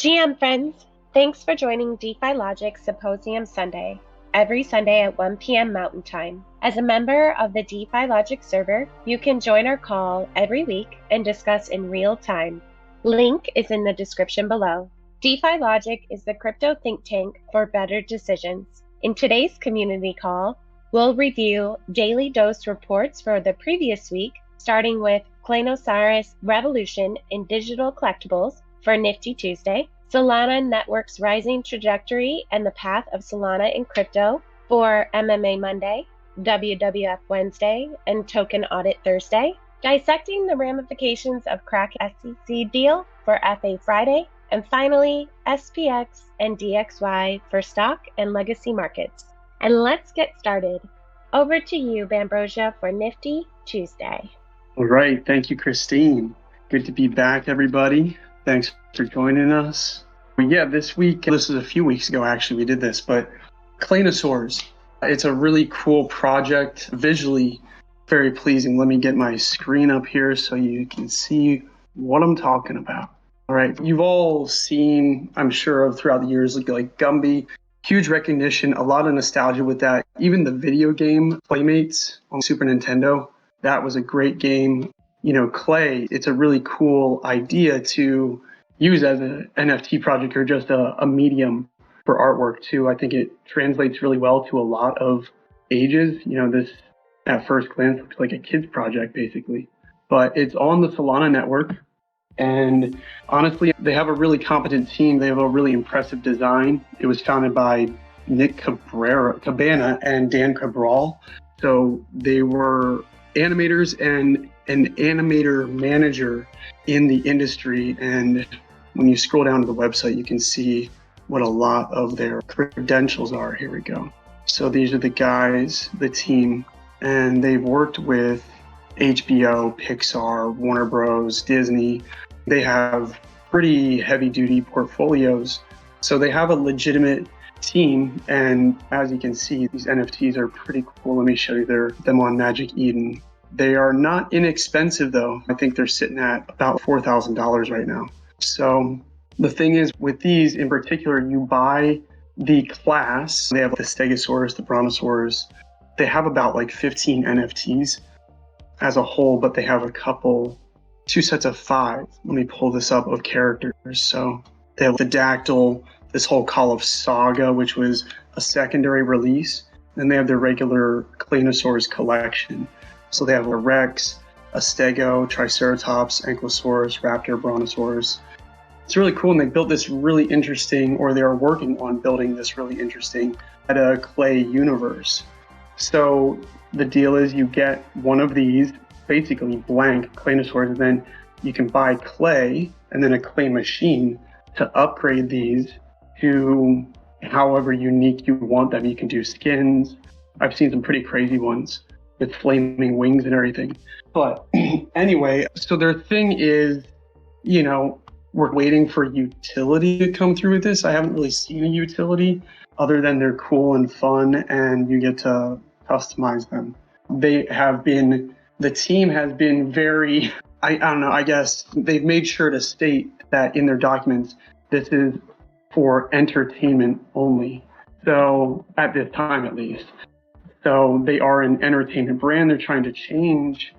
GM friends, thanks for joining DeFi-Logic Symposium Sunday, every Sunday at 1 p.m. Mountain Time. As a member of the DeFi-Logic server, you can join our call every week and discuss in real time. Link is in the description below. DeFi-Logic is the crypto think tank for better decisions. In today's community call, we'll review daily dose reports for the previous week, starting with Claynosaurs Revolution in Digital Collectibles for NiFTy Tuesday, Solana Network's rising trajectory and the path of Solana in crypto for MMA Monday, WWF Wednesday, and Token Audit Thursday, Dissecting the Ramifications of Kraken SEC deal for FA Friday, and finally, SPX and DXY for stock and legacy markets. And let's get started. Over to you, Bambrosia, for NiFTy Tuesday. All right. Thank you, Christine. Good to be back, everybody. Thanks for joining us. Yeah, this week, this is a few weeks ago, actually, we did this, but Claynosaurs. It's a really cool project, visually very pleasing. Let me get my screen up here so you can see what I'm talking about. All right. You've all seen, I'm sure, throughout the years, like Gumby. Huge recognition, a lot of nostalgia with that. Even the video game Playmates on Super Nintendo, that was a great game. You know, Clay, it's a really cool idea to use as an NFT project or just a medium for artwork too. I think it translates really well to a lot of ages. You know, this at first glance looks like a kid's project basically, but it's on the Solana network. And honestly, they have a really competent team. They have a really impressive design. It was founded by Nick Cabana and Dan Cabral. So they were animators and an animator manager in the industry. And when you scroll down to the website, you can see what a lot of their credentials are. Here we go. So these are the guys, the team, and they've worked with HBO, Pixar, Warner Bros, Disney. They have pretty heavy duty portfolios. So they have a legitimate team. And as you can see, these NFTs are pretty cool. Let me show you them on Magic Eden. They are not inexpensive though. I think they're sitting at about $4,000 right now. So the thing is with these in particular, you buy the class. They have the Stegosaurus, the Brontosaurus. They have about like 15 NFTs as a whole, but they have two sets of 5. Let me pull this up of characters. So they have the Dactyl, this whole Call of Saga, which was a secondary release. Then they have their regular Claynosaurs collection. So they have a Rex, a Stego, Triceratops, Ankylosaurus, Raptor, Brontosaurus. It's really cool, and they built this really interesting, or they are working on building this really interesting meta Clay universe. So the deal is you get one of these, basically blank Claynosaurs, and then you can buy clay and then a clay machine to upgrade these to however unique you want them. You can do skins. I've seen some pretty crazy ones with flaming wings and everything. But anyway, so their thing is, you know, we're waiting for utility to come through with this. I haven't really seen a utility other than they're cool and fun and you get to customize them. The team has been very, I don't know, I guess they've made sure to state that in their documents, this is for entertainment only. So at this time, at least. So they are an entertainment brand. They're trying to change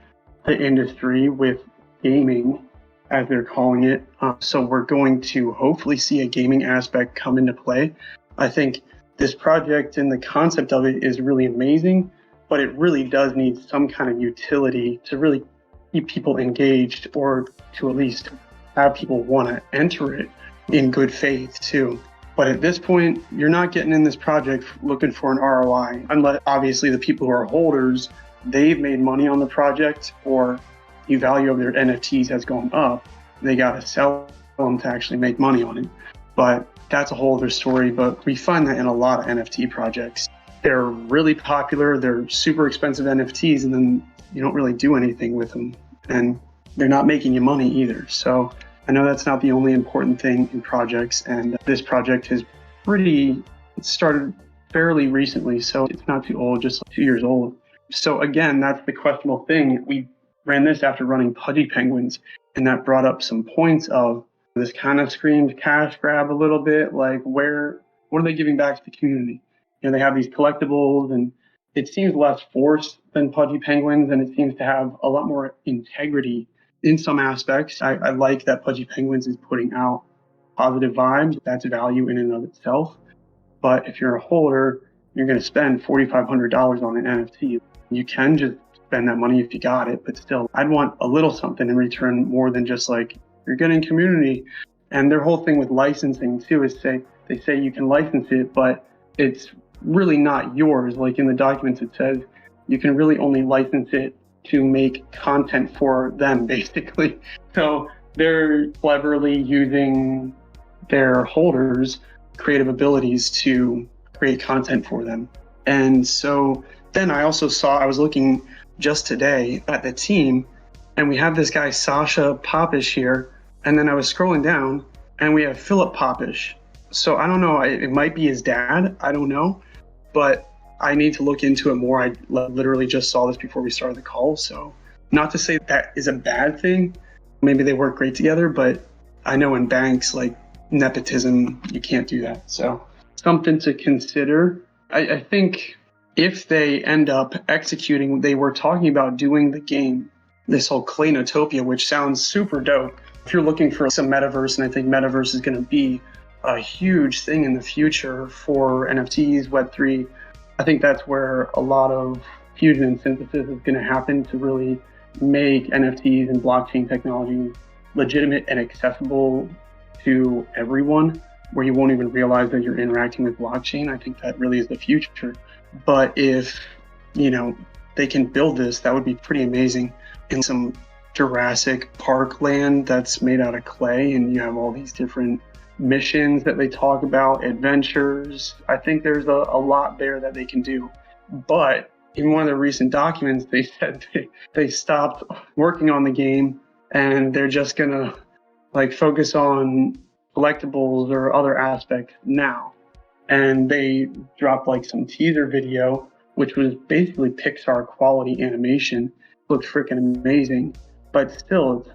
the industry with gaming, as they're calling it. So we're going to hopefully see a gaming aspect come into play. I think this project and the concept of it is really amazing, but it really does need some kind of utility to really keep people engaged, or to at least have people want to enter it in good faith too. But at this point, you're not getting in this project looking for an ROI, unless obviously the people who are holders, they've made money on the project, or the value of their NFTs has gone up. They got to sell them to actually make money on it. But that's a whole other story. But we find that in a lot of NFT projects. They're really popular, they're super expensive NFTs, and then you don't really do anything with them. And they're not making you money either. So I know that's not the only important thing in projects, and this project has started fairly recently, so it's not too old, just 2 years old. So again, that's the questionable thing. We ran this after running Pudgy Penguins, and that brought up some points of This kind of screams cash grab a little bit. Like, what are they giving back to the community? They have these collectibles, and it seems less forced than Pudgy Penguins, and it seems to have a lot more integrity in some aspects. I like that Pudgy Penguins is putting out positive vibes. That's value in and of itself. But if you're a holder, you're going to spend $4,500 on an NFT. You can just spend that money if you got it, but still, I'd want a little something in return more than just like, you're getting community. And their whole thing with licensing too is they say you can license it, but it's really not yours. Like in the documents, it says you can really only license it to make content for them, basically. So they're cleverly using their holders' creative abilities to create content for them. And so then I was looking just today at the team, and we have this guy, Sasha Popish here. And then I was scrolling down, and we have Philip Popish. So I don't know, it might be his dad, I don't know, but I need to look into it more. I literally just saw this before we started the call. So not to say that is a bad thing. Maybe they work great together, but I know in banks, like nepotism, you can't do that. So something to consider. I think if they end up executing, they were talking about doing the game, this whole Claytopia, which sounds super dope. If you're looking for some metaverse, and I think metaverse is going to be a huge thing in the future for NFTs, Web3, I think that's where a lot of fusion and synthesis is going to happen to really make NFTs and blockchain technology legitimate and accessible to everyone, where you won't even realize that you're interacting with blockchain. I think that really is the future. But if, they can build this, that would be pretty amazing. In some Jurassic Park land that's made out of clay, and you have all these different missions that they talk about, adventures. I think there's a lot there that they can do. But in one of the recent documents, they said they stopped working on the game, and they're just gonna focus on collectibles or other aspects now. And they dropped some teaser video, which was basically Pixar quality animation. Looked freaking amazing, but still,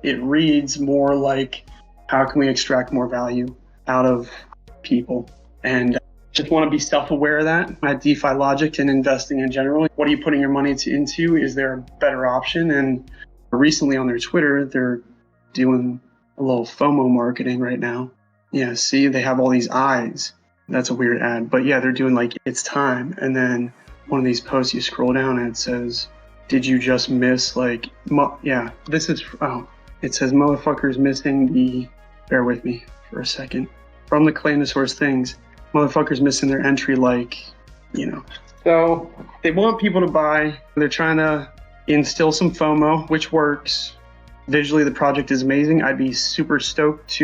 it reads more like, how can we extract more value out of people? And just want to be self-aware of that at DeFi-Logic and investing in general. What are you putting your money into? Is there a better option? And recently on their Twitter, they're doing a little FOMO marketing right now. Yeah, see, they have all these eyes. That's a weird ad, but yeah, they're doing it's time. And then one of these posts, you scroll down and it says, did you just miss it says motherfuckers missing bear with me for a second, from the Claynosaurs things, motherfuckers missing their entry, So they want people to buy. They're trying to instill some FOMO, which works. Visually, the project is amazing. I'd be super stoked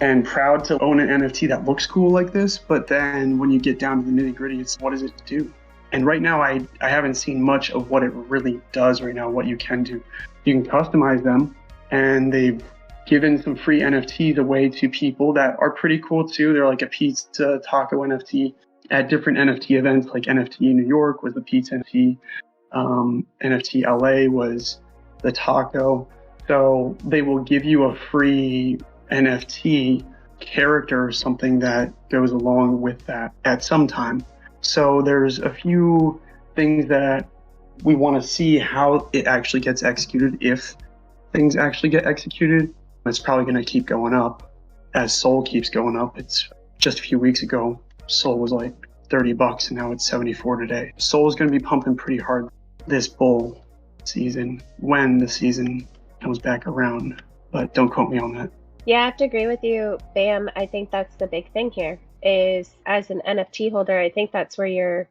and proud to own an NFT that looks cool like this. But then when you get down to the nitty gritty, it's what does it do? And right now, I haven't seen much of what it really does right now, what you can do. You can customize them, and they've given some free NFTs away to people that are pretty cool too. They're like a pizza taco NFT at different NFT events, like NFT New York was the pizza NFT, NFT LA was the taco. So they will give you a free NFT character or something that goes along with that at some time. So there's a few things that we want to see how it actually gets executed. If things actually get executed, it's probably going to keep going up as Sol keeps going up. It's just a few weeks ago, Sol was like $30 and now it's 74 today. Sol is going to be pumping pretty hard this bull season when the season comes back around, but don't quote me on that. Yeah, I have to agree with you, Bam. I think that's the big thing here is, as an NFT holder, I think that's where your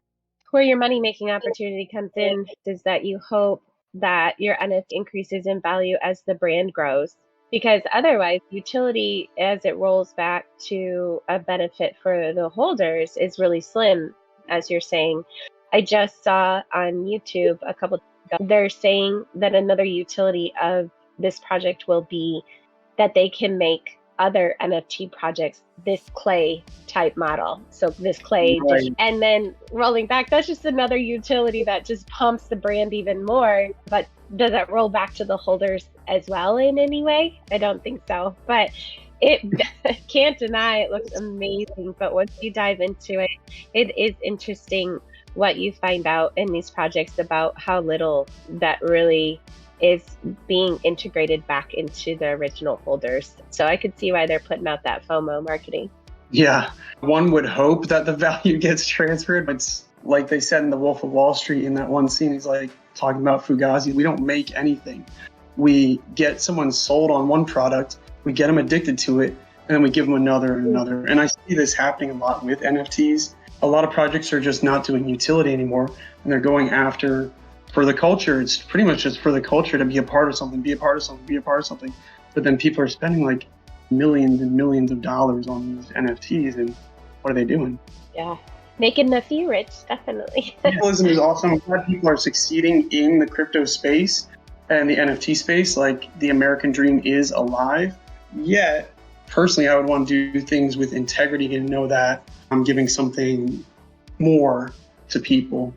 money making opportunity comes in, is that you hope that your NFT increases in value as the brand grows. Because otherwise, utility as it rolls back to a benefit for the holders is really slim, as you're saying. I just saw on YouTube a couple of days ago, they're saying that another utility of this project will be that they can make other NFT projects this clay type model. So this clay, Right. And then rolling back, that's just another utility that just pumps the brand even more. But does it roll back to the holders as well in any way. I don't think so, but it can't deny it looks amazing. But once you dive into it, it is interesting what you find out in these projects about how little that really is being integrated back into the original holders. So I could see why they're putting out that FOMO marketing. Yeah, one would hope that the value gets transferred. It's like they said in The Wolf of Wall Street in that one scene, he's like talking about Fugazi. We don't make anything. We get someone sold on one product, we get them addicted to it, and then we give them another and another. And I see this happening a lot with NFTs. A lot of projects are just not doing utility anymore, and they're going after for the culture. It's pretty much just for the culture to be a part of something, be a part of something, be a part of something. But then people are spending like millions and millions of dollars on these NFTs, and what are they doing? Yeah, making the few rich, definitely. Capitalism is awesome. I'm glad people are succeeding in the crypto space and the NFT space. Like, the American dream is alive. Yet, personally, I would want to do things with integrity and know that I'm giving something more to people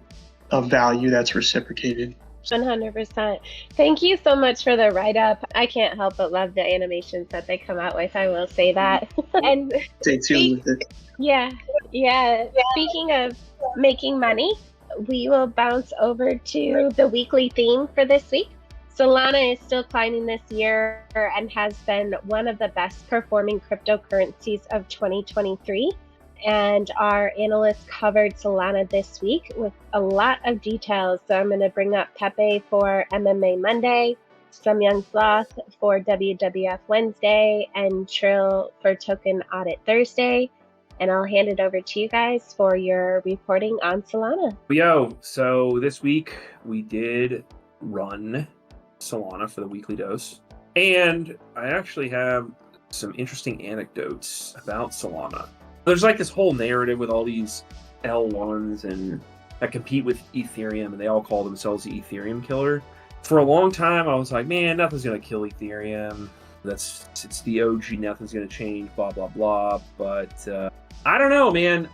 of value that's reciprocated. 100%. Thank you so much for the write-up. I can't help but love the animations that they come out with. I will say that. And stay tuned with it. Yeah. Speaking of making money, we will bounce over to the weekly theme for this week. Solana is still climbing this year and has been one of the best performing cryptocurrencies of 2023. And our analyst covered Solana this week with a lot of details. So I'm going to bring up Pepe for MMA Monday, Some Young Sloth for WWF Wednesday, and Trill for Token Audit Thursday. And I'll hand it over to you guys for your reporting on Solana. So this week we did run Solana for the weekly dose. And I actually have some interesting anecdotes about Solana. There's like this whole narrative with all these L1s and that compete with Ethereum, and they all call themselves the Ethereum killer. For a long time, I was like, man, nothing's going to kill Ethereum. It's the OG, nothing's going to change, blah, blah, blah. But I don't know, man.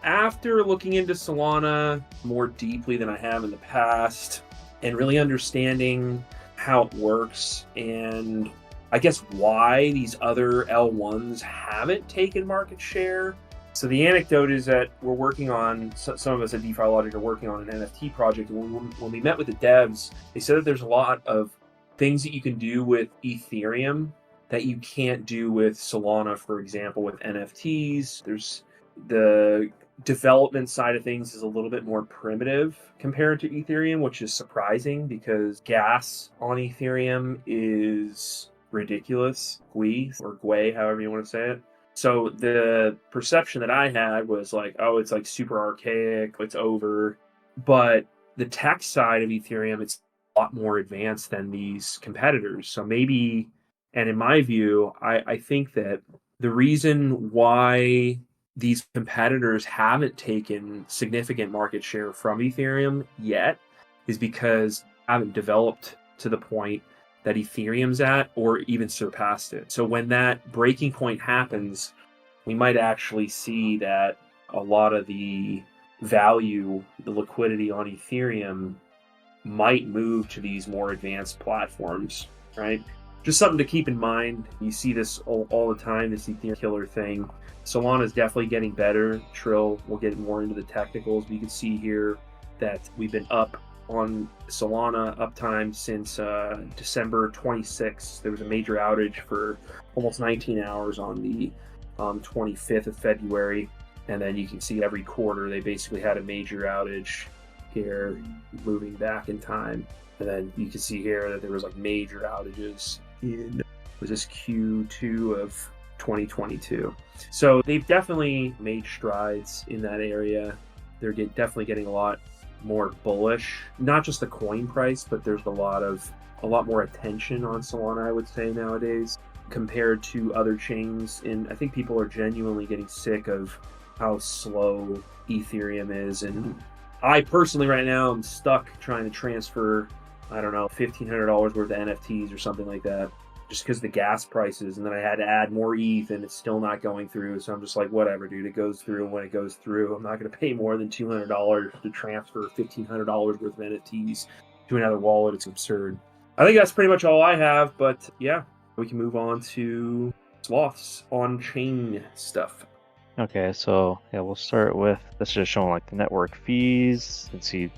After looking into Solana more deeply than I have in the past and really understanding how it works and I guess why these other L1s haven't taken market share. So the anecdote is that we're working on, some of us at DeFi-Logic are working on an NFT project. And when we met with the devs, they said that there's a lot of things that you can do with Ethereum that you can't do with Solana, for example, with NFTs. There's the development side of things is a little bit more primitive compared to Ethereum, which is surprising because gas on Ethereum is ridiculous, Gwei, however you want to say it. So the perception that I had was like, oh, it's like super archaic, it's over. But the tech side of Ethereum, it's a lot more advanced than these competitors. So maybe, and in my view, I think that the reason why these competitors haven't taken significant market share from Ethereum yet is because they haven't developed to the point that Ethereum's at or even surpassed it. So when that breaking point happens, we might actually see that a lot of the value, the liquidity on Ethereum might move to these more advanced platforms, right? Just something to keep in mind. You see this all the time, this Ethereum killer thing. Solana is definitely getting better. Trill, we'll get more into the technicals, but you can see here that we've been up on Solana uptime since December 26th. There was a major outage for almost 19 hours on the 25th of February. And then you can see every quarter they basically had a major outage here, moving back in time. And then you can see here that there was like major outages in, was this Q2 of 2022. So they've definitely made strides in that area. They're definitely getting a lot more bullish, not just the coin price, but there's a lot more attention on Solana, I would say, nowadays compared to other chains. And I think people are genuinely getting sick of how slow Ethereum is. And I personally right now am stuck trying to transfer, I don't know, $1,500 worth of NFTs or something like that, just because the gas prices, and then I had to add more ETH and it's still not going through. So I'm just like, whatever, dude, it goes through. And when it goes through, I'm not going to pay more than $200 to transfer $1,500 worth of NFTs to another wallet. It's absurd. I think that's pretty much all I have, but yeah, we can move on to Sloth's on-chain stuff. Okay, so yeah, we'll start with this is just showing like the network fees. You can see,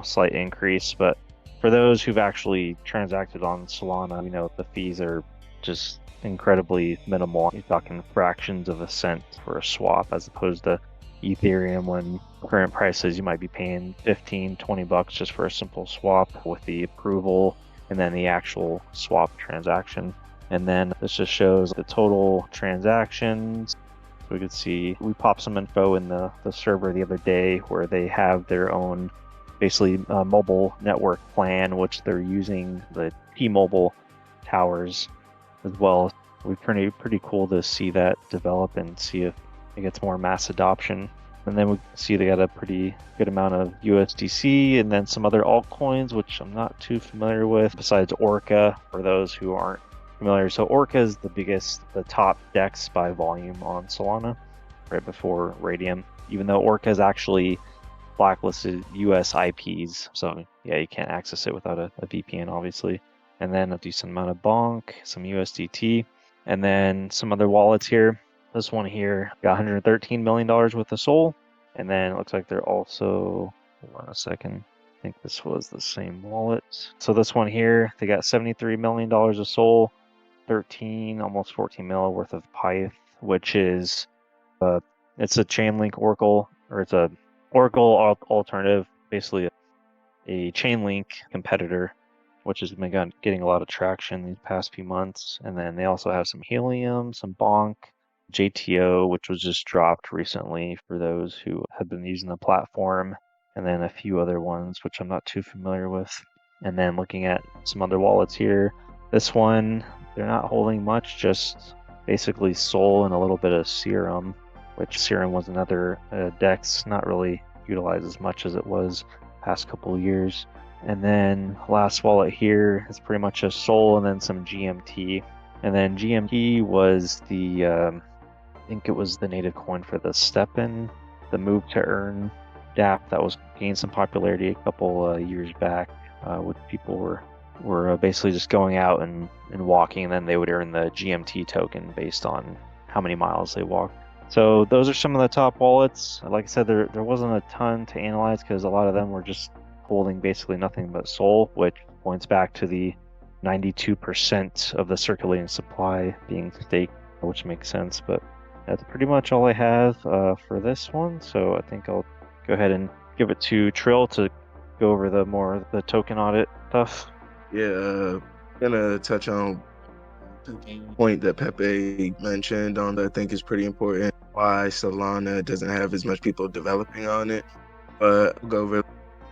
slight increase, but for those who've actually transacted on Solana, the fees are just incredibly minimal. You're talking fractions of a cent for a swap as opposed to Ethereum when current prices you might be paying $15-20 just for a simple swap with the approval and then the actual swap transaction. And then this just shows the total transactions. We could see we popped some info in the server the other day where they have their own basically mobile network plan, which they're using the T-Mobile towers as well. It'd be pretty cool to see that develop and see if it gets more mass adoption. And then we see they got a pretty good amount of USDC and then some other altcoins, which I'm not too familiar with, besides Orca, for those who aren't familiar. So Orca is the top DEX by volume on Solana, right before Radium, even though Orca is actually blacklisted US IPs. So yeah, you can't access it without a VPN, obviously. And then a decent amount of Bonk, some USDT, and then some other wallets here. This one here got $113 million worth of Sol. And then it looks like they're also, hold on a second, I think this was the same wallet. So this one here, they got $73 million of Sol, 13, almost 14 mil worth of Pyth, which is, it's a Chainlink Oracle, or it's a Oracle alternative, basically a Chainlink competitor, which has been getting a lot of traction these past few months. And then they also have some Helium, some Bonk, JTO, which was just dropped recently for those who have been using the platform, and then a few other ones, which I'm not too familiar with. And then looking at some other wallets here, this one, they're not holding much, just basically Sol and a little bit of Serum, which Serum was another DEX, not really utilized as much as it was past couple of years. And then last wallet here is pretty much a Sol and then some GMT. And then GMT was I think it was the native coin for the Steppen, the move to earn DApp that was gained some popularity a couple years back, with people were basically just going out and walking, and then they would earn the GMT token based on how many miles they walked. So those are some of the top wallets. Like I said, there wasn't a ton to analyze because a lot of them were just holding basically nothing but Sol, which points back to the 92% of the circulating supply being staked, which makes sense. But that's pretty much all I have for this one. So I think I'll go ahead and give it to Trill to go over the token audit stuff. Yeah, gonna touch on the point that Pepe mentioned on that I think is pretty important, why Solana doesn't have as much people developing on it. But I'll go over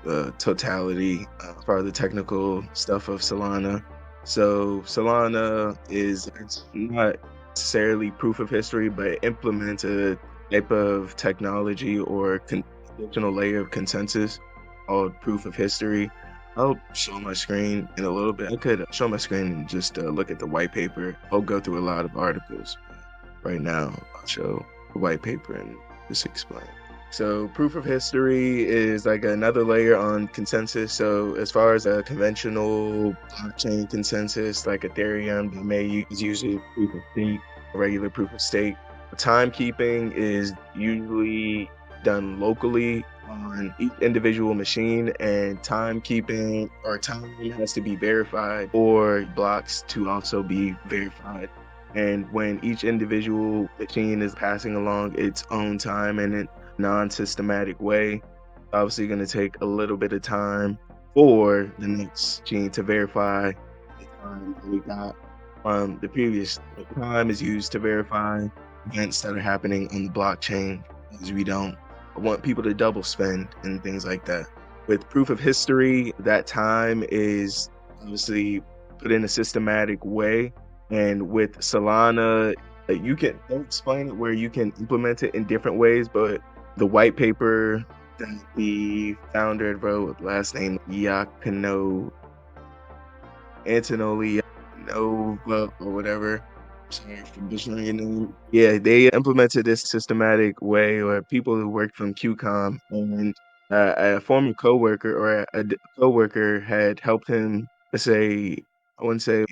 the totality as far as the technical stuff of Solana. So Solana is not necessarily proof of history, but it implements a type of technology or additional layer of consensus called proof of history. I'll show my screen in a little bit. I could show my screen and just look at the white paper. I'll go through a lot of articles. Right now, I'll show the white paper and just explain. So proof of history is like another layer on consensus. So as far as a conventional blockchain consensus, like Ethereum, they may use usually proof of stake, regular proof of stake. Timekeeping is usually done locally on each individual machine, and timekeeping or time has to be verified or blocks to also be verified. And when each individual machine is passing along its own time in a non-systematic way, obviously going to take a little bit of time for the next machine to verify the time that we got from the previous. Time is used to verify events that are happening on the blockchain, because we don't want people to double spend and things like that. With proof of history, that time is obviously put in a systematic way. And with Solana, you can explain it where you can implement it in different ways, but the white paper that the founder wrote, last name Antonio Nova or whatever. Sorry for butchering your name. Yeah, they implemented this systematic way where people who worked from QCOM and a former coworker or a coworker had helped him let's say, I wouldn't say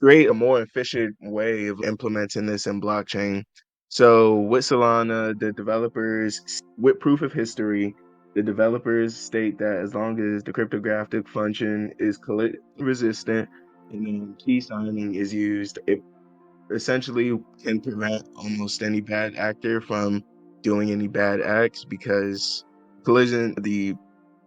create a more efficient way of implementing this in blockchain. So with Solana, the developers, with proof of history, the developers state that as long as the cryptographic function is resistant and then key signing is used, it essentially can prevent almost any bad actor from doing any bad acts, because the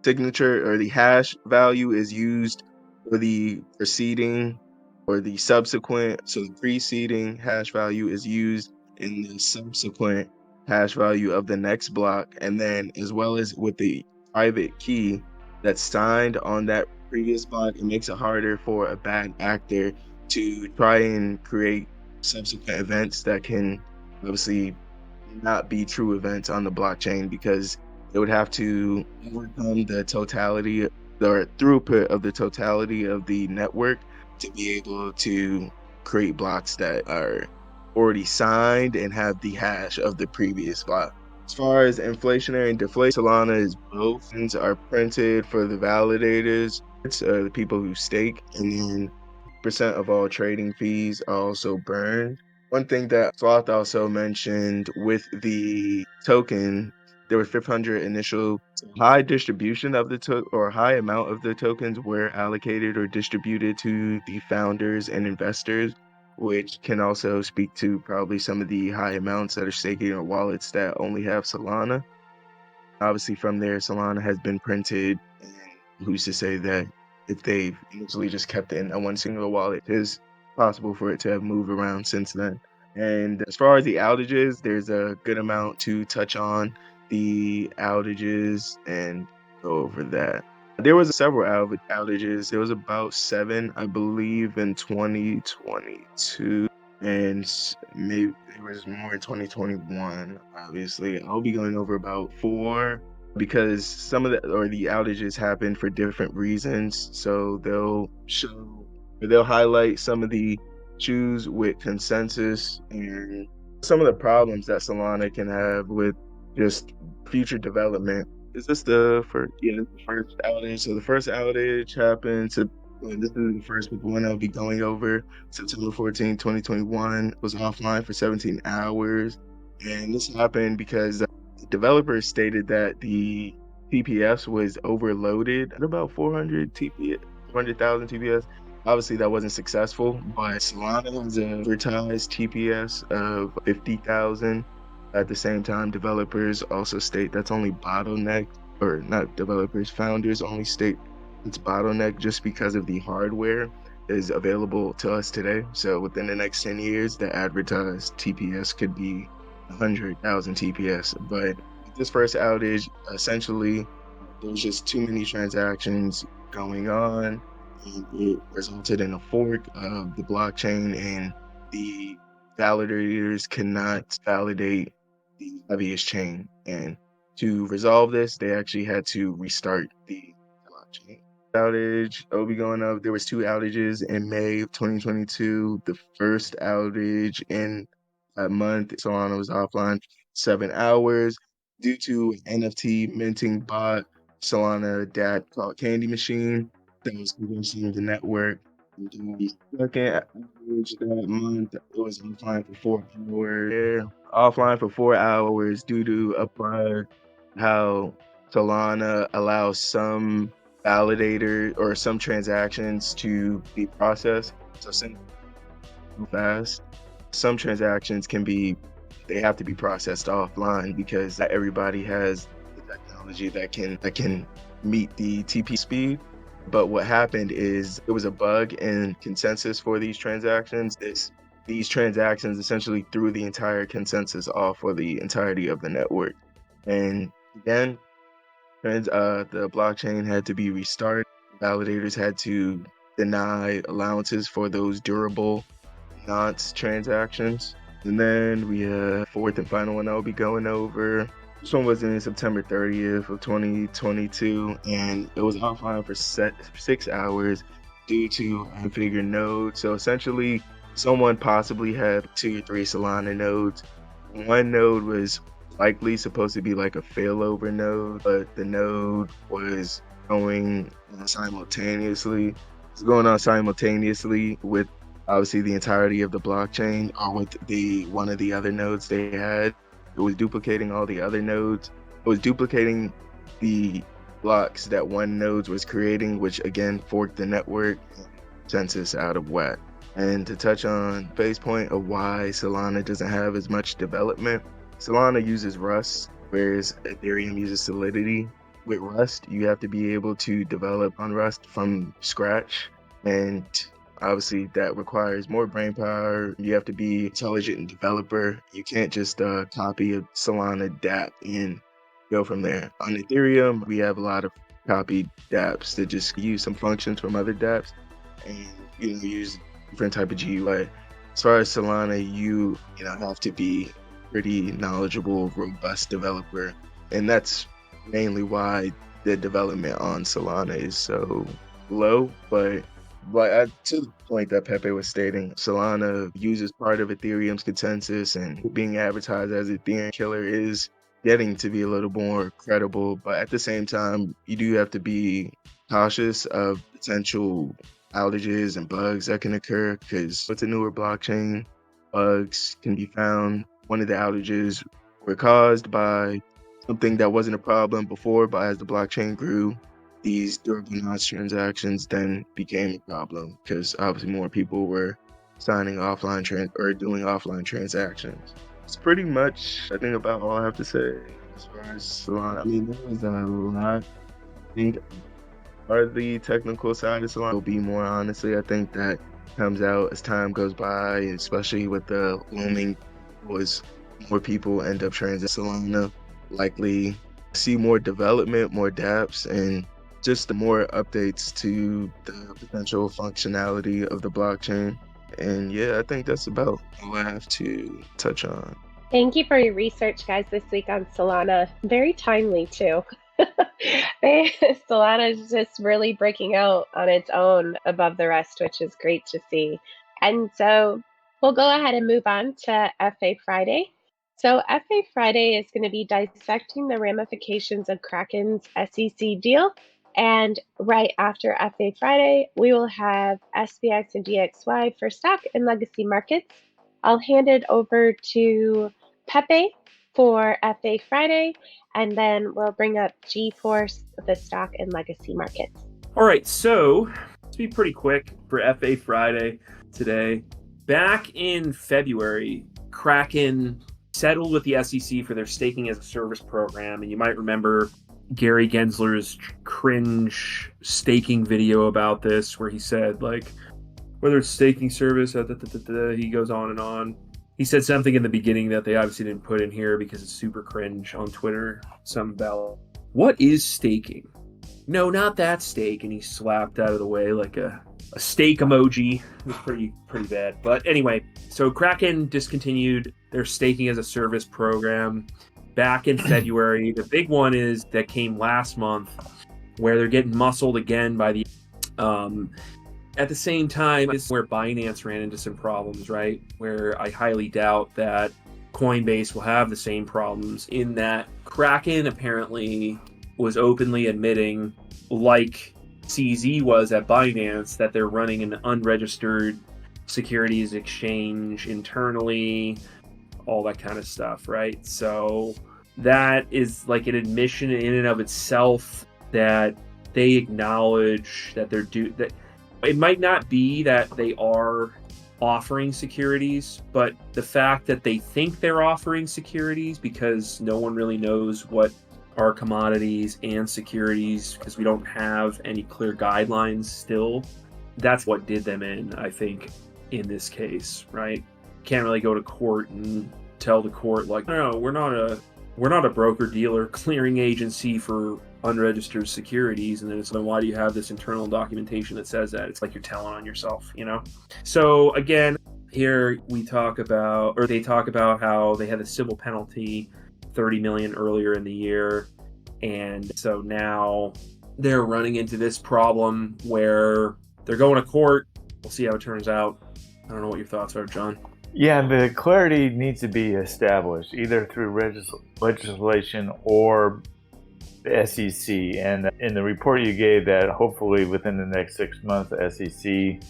signature or the hash value is used for the preceding or the subsequent. So the preceding hash value is used in the subsequent hash value of the next block. And then, as well as with the private key that's signed on that previous block, it makes it harder for a bad actor to try and create subsequent events that can obviously not be true events on the blockchain, because it would have to overcome the totality or throughput of the totality of the network to be able to create blocks that are already signed and have the hash of the previous block. As far as inflationary and deflation, Solana is both. Funds are printed for the validators, the people who stake, and then percent of all trading fees are also burned. One thing that Sloth also mentioned with the token, there were 500 initial. High distribution of the or high amount of the tokens were allocated or distributed to the founders and investors, which can also speak to probably some of the high amounts that are staking in wallets that only have Solana. Obviously, from there, Solana has been printed, and who's to say that if they've initially just kept it in one single wallet, it is possible for it to have moved around since then. And as far as the outages, there's a good amount to touch on the outages and go over that. There was several outages. There was about 7, I believe, in 2022, and maybe there was more in 2021. Obviously, I'll be going over about 4, because some of the outages happen for different reasons. So they'll highlight some of the issues with consensus and some of the problems that Solana can have with just future development. Is this the first? Yeah, the first outage. So the first outage happened this is the first one I'll be going over. September 14, 2021, was offline for 17 hours. And this happened because the developers stated that the TPS was overloaded at about 400,000 TPS. Obviously, that wasn't successful, but Solana has advertised TPS of 50,000. At the same time, developers also state that's only bottleneck, or not developers, founders only state it's bottleneck just because of the hardware is available to us today. So within the next 10 years, the advertised TPS could be 100,000 TPS. But with this first outage, essentially, there's just too many transactions going on, and it resulted in a fork of the blockchain, and the validators cannot validate the heaviest chain. And to resolve this, they actually had to restart the blockchain. Outage, will be going up. There was 2 outages in May of 2022. The first outage in that month, Solana was offline 7 hours due to an NFT minting bot, Solana DAT called Candy Machine, that was convincing the network. The second outage that month, it was offline for 4 hours. Offline for 4 hours due to a bug, how Solana allows some validator or some transactions to be processed so fast. Some transactions they have to be processed offline, because not everybody has the technology that can meet the TP speed. But what happened is there was a bug in consensus for these transactions. These transactions essentially threw the entire consensus off for the entirety of the network. And again, the blockchain had to be restarted. Validators had to deny allowances for those durable nonce transactions. And then we have fourth and final one I'll be going over. This one was in September 30th of 2022, and it was offline for 6 hours due to unconfigured nodes. So essentially, someone possibly had 2 or 3 Solana nodes. One node was likely supposed to be like a failover node, but the node was going simultaneously. It's going on simultaneously with obviously the entirety of the blockchain, or with one of the other nodes they had. It was duplicating all the other nodes. It was duplicating the blocks that one node was creating, which again forked the network consensus out of whack. And to touch on base point of why Solana doesn't have as much development, Solana uses Rust, whereas Ethereum uses Solidity. With Rust, you have to be able to develop on Rust from scratch, and obviously that requires more brain power. You have to be intelligent and developer. You can't just copy a Solana dApp and go from there. On Ethereum, we have a lot of copied dApps that just use some functions from other dApps and use different type of GUI. As far as Solana, you have to be pretty knowledgeable, robust developer, and that's mainly why the development on Solana is so low. But to the point that Pepe was stating, Solana uses part of Ethereum's consensus, and being advertised as Ethereum killer is getting to be a little more credible. But at the same time, you do have to be cautious of potential outages and bugs that can occur, because with the newer blockchain, bugs can be found. One of the outages were caused by something that wasn't a problem before, but as the blockchain grew, these durable nodes transactions then became a problem, because obviously more people were signing offline doing offline transactions. It's pretty much, I think, about all I have to say as far as Solana. I mean, there was a lot. I think part of the technical side of Solana will be more, honestly. I think that comes out as time goes by, especially with the looming was more people end up transitioning Solana, likely see more development, more dApps, and just the more updates to the potential functionality of the blockchain. And yeah, I think that's about all I have to touch on. Thank you for your research, guys, this week on Solana. Very timely, too. Solana is just really breaking out on its own above the rest, which is great to see. And so we'll go ahead and move on to FA Friday. So FA Friday is going to be dissecting the ramifications of Kraken's SEC deal. And right after FA Friday, we will have SPX and DXY for stock and legacy markets. I'll hand it over to Pepe for FA Friday, and then we'll bring up G-Force, the stock and legacy markets. All right, so let's be pretty quick for FA Friday today. Back in February, Kraken settled with the SEC for their staking as a service program, and you might remember Gary Gensler's cringe staking video about this, where he said, like, whether it's staking service, he goes on and on. He said something in the beginning that they obviously didn't put in here because it's super cringe on Twitter. Some about, what is staking? No, not that stake. And he slapped out of the way like a steak emoji. It was pretty bad. But anyway, so Kraken discontinued their staking as a service program back in February. The big one is that came last month, where they're getting muscled again by the at the same time, this is where Binance ran into some problems, right? Where I highly doubt that Coinbase will have the same problems, in that Kraken apparently was openly admitting, like CZ was at Binance, that they're running an unregistered securities exchange internally, all that kind of stuff, right? So that is like an admission in and of itself that they acknowledge that they're that it might not be that they are offering securities, but the fact that they think they're offering securities, because no one really knows what are commodities and securities, because we don't have any clear guidelines still, that's what did them in, I think, in this case, right? Can't really go to court and tell the court, like, no, we're not a broker-dealer clearing agency for unregistered securities, and then it's like, why do you have this internal documentation that says that? It's like you're telling on yourself, you know? So again, here they talk about how they had a civil penalty, $30 million earlier in the year, and so now they're running into this problem where they're going to court. We'll see how it turns out. I don't know what your thoughts are, John. Yeah, the clarity needs to be established either through legislation or the SEC, and in the report you gave that hopefully within the next 6 months, the SEC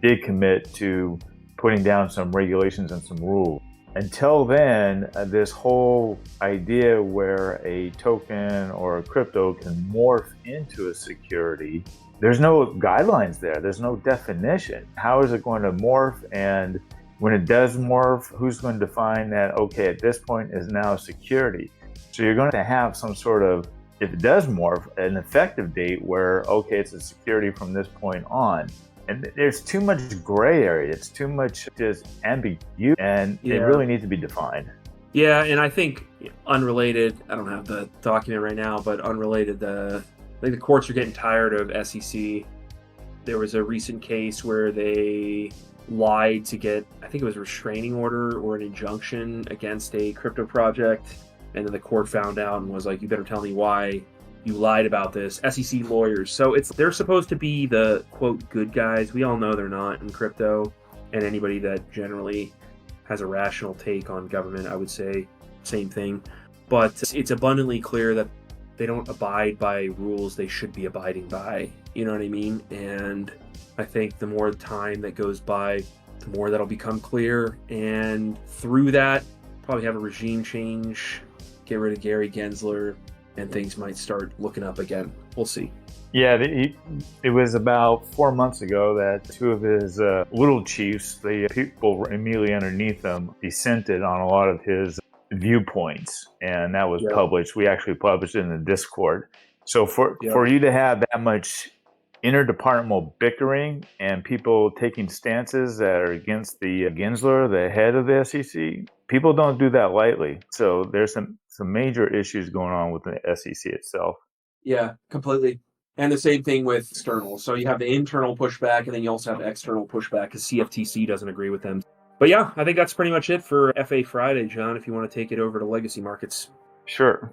did commit to putting down some regulations and some rules. Until then, this whole idea where a token or a crypto can morph into a security, there's no guidelines there. There's no definition. How is it going to morph? And when it does morph, who's going to define that, okay, at this point is now a security? So you're going to have some sort of, if it does morph, an effective date where, okay, it's a security from this point on. And there's too much gray area. It's too much just ambiguity, and it really needs to be defined. Yeah, and I think unrelated, I don't have the document right now, but unrelated, I think the courts are getting tired of SEC. There was a recent case where they lied to get, I think it was a restraining order or an injunction against a crypto project. And then the court found out and was like, you better tell me why you lied about this. SEC lawyers. So they're supposed to be the, quote, good guys. We all know they're not in crypto. And anybody that generally has a rational take on government, I would say same thing. But it's abundantly clear that they don't abide by rules they should be abiding by. You know what I mean? And I think the more time that goes by, the more that'll become clear. And through that, probably have a regime change, get rid of Gary Gensler, and things might start looking up again. We'll see. Yeah, it was about 4 months ago that two of his little chiefs, the people immediately underneath them, dissented on a lot of his viewpoints, and that was published. We actually published it in the Discord. So for you to have that much interdepartmental bickering and people taking stances that are against the Gensler, the head of the SEC, people don't do that lightly. So there's some major issues going on with the SEC itself. Yeah, completely. And the same thing with external. So you have the internal pushback, and then you also have external pushback because CFTC doesn't agree with them. But yeah, I think that's pretty much it for FA Friday, John, if you want to take it over to legacy markets. Sure.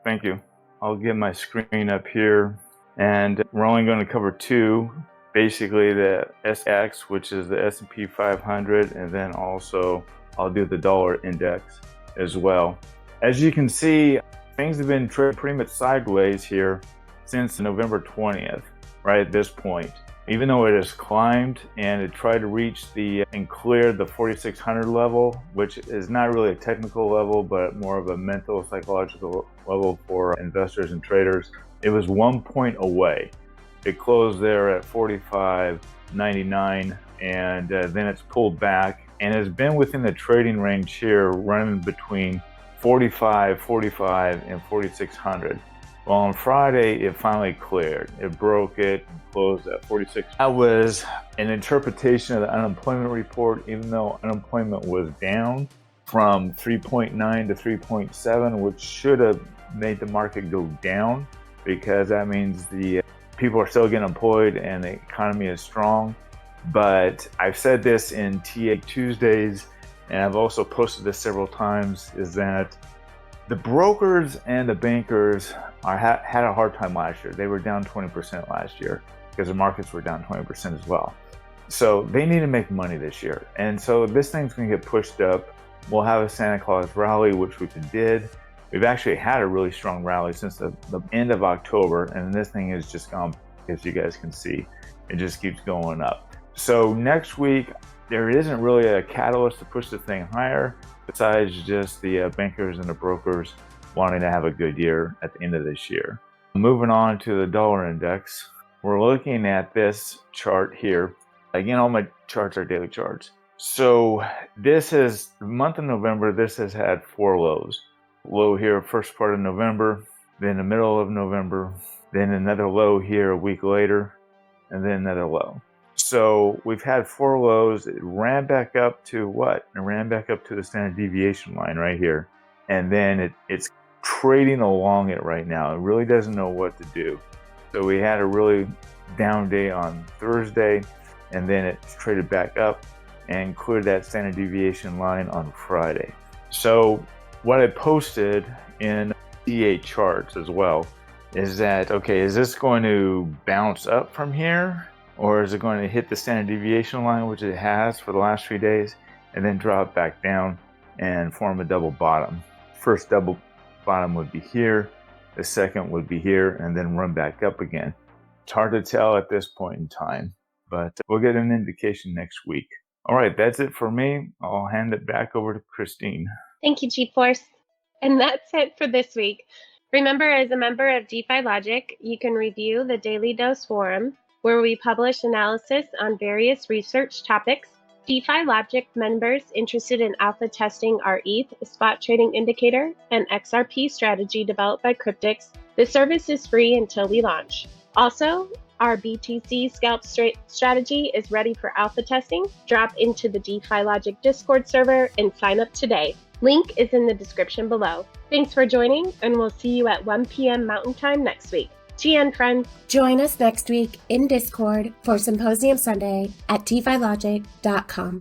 Thank you. I'll get my screen up here. And we're only going to cover two, basically the SPX, which is the S&P 500, and then also I'll do the dollar index as well. As you can see, things have been pretty much sideways here since November 20th, right at this point. Even though it has climbed and it tried to reach and clear the 4,600 level, which is not really a technical level, but more of a mental, psychological level for investors and traders. It was 1 point away. It closed there at 45.99, and then it's pulled back and has been within the trading range here, running between 45, and 4,600. Well, on Friday, it finally cleared. It broke it and closed at 46. That was an interpretation of the unemployment report, even though unemployment was down from 3.9 to 3.7, which should have made the market go down, because that means the people are still getting employed and the economy is strong. But I've said this in TA Tuesdays, and I've also posted this several times, is that the brokers and the bankers had a hard time last year. They were down 20% last year because the markets were down 20% as well. So they need to make money this year. And so this thing's going to get pushed up. We'll have a Santa Claus rally, which we did. We've actually had a really strong rally since the end of October, and this thing has just gone, as you guys can see, it just keeps going up. So next week, there isn't really a catalyst to push the thing higher, besides just the bankers and the brokers wanting to have a good year at the end of this year. Moving on to the dollar index, we're looking at this chart here. Again, all my charts are daily charts. So this is the month of November. This has had 4 lows. Low here first part of November, then the middle of November, then another low here a week later, and then another low. So we've had 4 lows. It ran back up to what? It ran back up to the standard deviation line right here. And then it's trading along it right now. It really doesn't know what to do. So we had a really down day on Thursday, and then it traded back up and cleared that standard deviation line on Friday. So what I posted in D8 charts as well is that, okay, is this going to bounce up from here? Or is it going to hit the standard deviation line, which it has for the last 3 days, and then drop back down and form a double bottom? First double bottom would be here, The second would be here and then run back up again. It's hard to tell at this point in time, but we'll get an indication next week. All right, that's it for me. I'll hand it back over to Christine. Thank you, Chief Force. And that's it for this week. Remember, as a member of DeFi-Logic, you can review the Daily Dose Forum, where we publish analysis on various research topics. DeFi-Logic members interested in alpha testing our ETH spot trading indicator and XRP strategy developed by Cryptics. The service is free until we launch. Also, our BTC scalp strategy is ready for alpha testing. Drop into the DeFi-Logic Discord server and sign up today. Link is in the description below. Thanks for joining, and we'll see you at 1 p.m. Mountain Time next week. GN friends. Join us next week in Discord for Symposium Sunday at DeFiLogic.com.